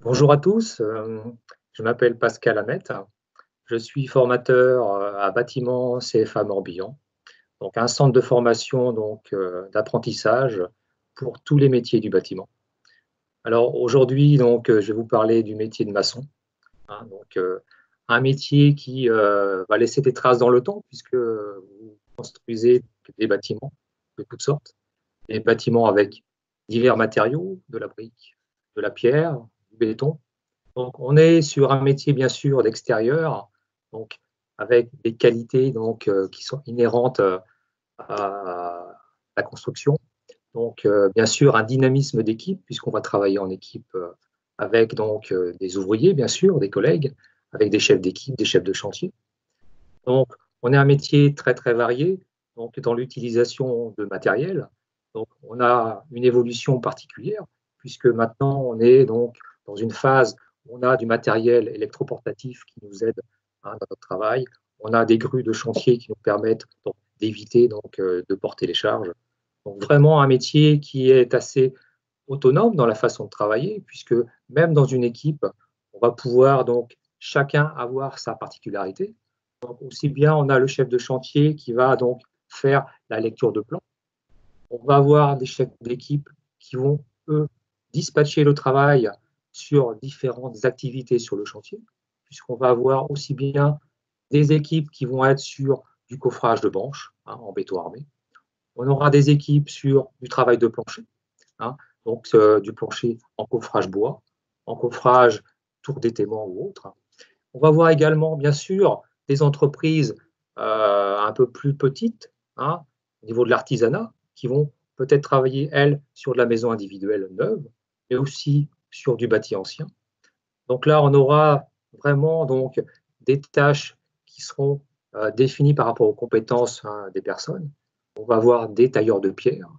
Bonjour à tous, je m'appelle Pascal Amette, je suis formateur à Bâtiment CFA Morbihan, donc un centre de formation d'apprentissage pour tous les métiers du bâtiment. Alors aujourd'hui je vais vous parler du métier de maçon, hein, un métier qui va laisser des traces dans le temps puisque vous construisez des bâtiments de toutes sortes, des bâtiments avec divers matériaux, de la brique, de la pierre, du béton. Donc, on est sur un métier, bien sûr, d'extérieur, donc avec des qualités qui sont inhérentes à la construction. Donc, bien sûr, un dynamisme d'équipe, puisqu'on va travailler en équipe avec des ouvriers, bien sûr, des collègues, avec des chefs d'équipe, des chefs de chantier. Donc, on est un métier très, très varié donc, dans l'utilisation de matériel. Donc, on a une évolution particulière, puisque maintenant, on est donc dans une phase où on a du matériel électroportatif qui nous aide dans notre travail. On a des grues de chantier qui nous permettent d'éviter de porter les charges. Donc, vraiment un métier qui est assez autonome dans la façon de travailler, puisque même dans une équipe, on va pouvoir donc chacun avoir sa particularité. Donc, aussi bien on a le chef de chantier qui va donc faire la lecture de plan. On va avoir des chefs d'équipe qui vont, eux, dispatcher le travail sur différentes activités sur le chantier, puisqu'on va avoir aussi bien des équipes qui vont être sur du coffrage de branches en béton armé. On aura des équipes sur du travail de plancher, hein, du plancher en coffrage bois, en coffrage tour d'étaiement ou autre. On va voir également, bien sûr, des entreprises un peu plus petites, au niveau de l'artisanat, qui vont peut-être travailler, elles, sur de la maison individuelle neuve, mais aussi sur du bâti ancien. Donc là, on aura vraiment des tâches qui seront définies par rapport aux compétences des personnes. On va avoir des tailleurs de pierre,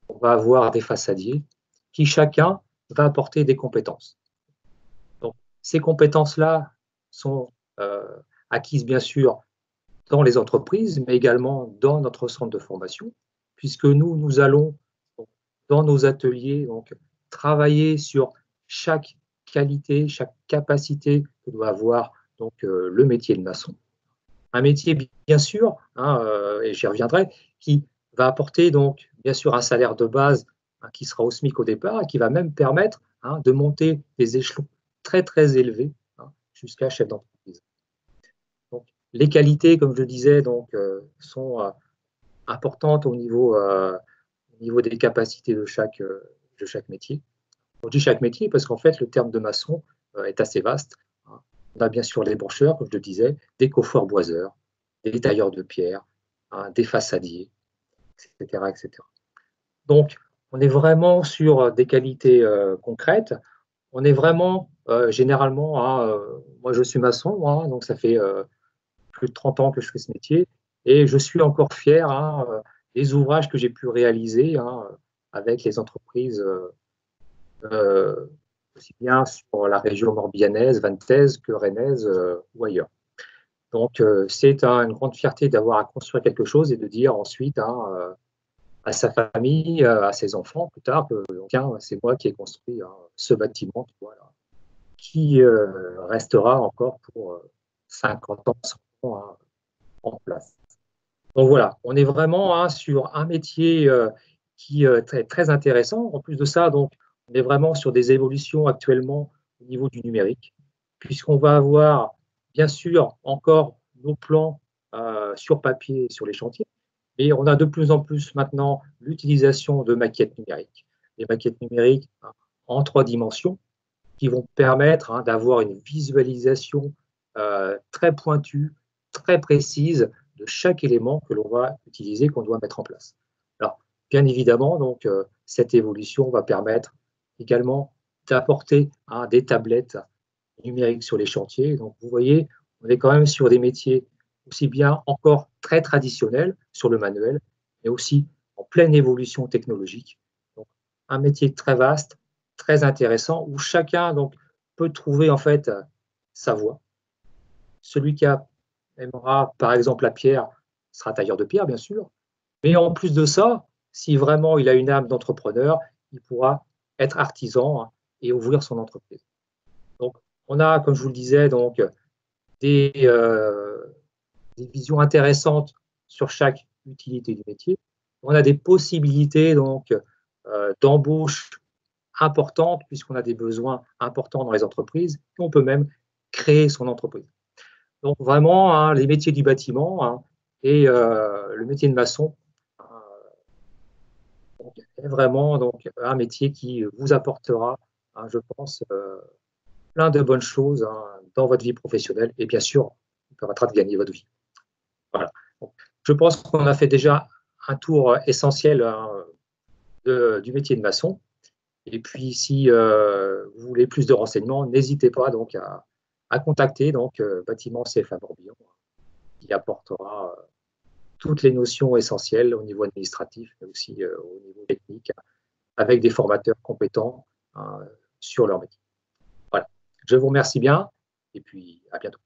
on va avoir des façadiers, qui chacun va apporter des compétences. Donc, ces compétences-là sont acquises bien sûr dans les entreprises, mais également dans notre centre de formation, puisque nous allons dans nos ateliers travailler sur chaque qualité, chaque capacité que doit avoir le métier de maçon. Un métier, bien sûr, et j'y reviendrai, qui va apporter bien sûr un salaire de base qui sera au SMIC au départ et qui va même permettre de monter des échelons très très élevés jusqu'à chef d'entreprise. Donc, les qualités, comme je disais, sont importantes au niveau des capacités de chaque métier. On dit chaque métier parce qu'en fait, le terme de maçon est assez vaste. On a bien sûr les brancheurs, comme je le disais, des coffreurs boiseurs, des tailleurs de pierre, des façadiers, etc., etc. Donc, on est vraiment sur des qualités concrètes. On est vraiment, généralement, moi je suis maçon, donc ça fait plus de 30 ans que je fais ce métier, et je suis encore fier des ouvrages que j'ai pu réaliser avec les entreprises aussi bien sur la région morbihanaise, vantaise que rennaise ou ailleurs. Donc, c'est une grande fierté d'avoir à construire quelque chose et de dire ensuite à sa famille, à ses enfants plus tard, que tiens, c'est moi qui ai construit ce bâtiment qui restera encore pour 50 ans, 100 ans en place. Donc voilà, on est vraiment sur un métier qui est très, très intéressant. En plus de ça, on est vraiment sur des évolutions actuellement au niveau du numérique, puisqu'on va avoir bien sûr encore nos plans sur papier sur les chantiers, mais on a de plus en plus maintenant l'utilisation de maquettes numériques. Des maquettes numériques en 3 dimensions qui vont permettre d'avoir une visualisation très pointue, très précise de chaque élément que l'on va utiliser, qu'on doit mettre en place. Alors, bien évidemment, cette évolution va permettre également d'apporter des tablettes numériques sur les chantiers. Donc, vous voyez, on est quand même sur des métiers aussi bien encore très traditionnels sur le manuel, mais aussi en pleine évolution technologique. Donc, un métier très vaste, très intéressant, où chacun peut trouver en fait sa voie. Celui qui aimera par exemple la pierre sera tailleur de pierre, bien sûr, mais en plus de ça, si vraiment il a une âme d'entrepreneur, il pourra être artisan et ouvrir son entreprise. On a, comme je vous le disais, donc des, euh, des visions intéressantes sur chaque utilité du métier. On a des possibilités donc d'embauche importantes puisqu'on a des besoins importants dans les entreprises. Et on peut même créer son entreprise. Donc vraiment, hein, les métiers du bâtiment, hein, et le métier de maçon, donc, est vraiment donc, un métier qui vous apportera, hein, je pense, plein de bonnes choses, hein, dans votre vie professionnelle et bien sûr, vous permettra de gagner votre vie. Voilà. Donc, je pense qu'on a fait déjà un tour essentiel, hein, du métier de maçon. Et puis, si vous voulez plus de renseignements, n'hésitez pas donc à contacter donc, Bâtiment CFA Morbihan, qui apportera toutes les notions essentielles au niveau administratif, mais aussi au niveau technique, avec des formateurs compétents, hein, sur leur métier. Voilà. Je vous remercie bien et puis à bientôt.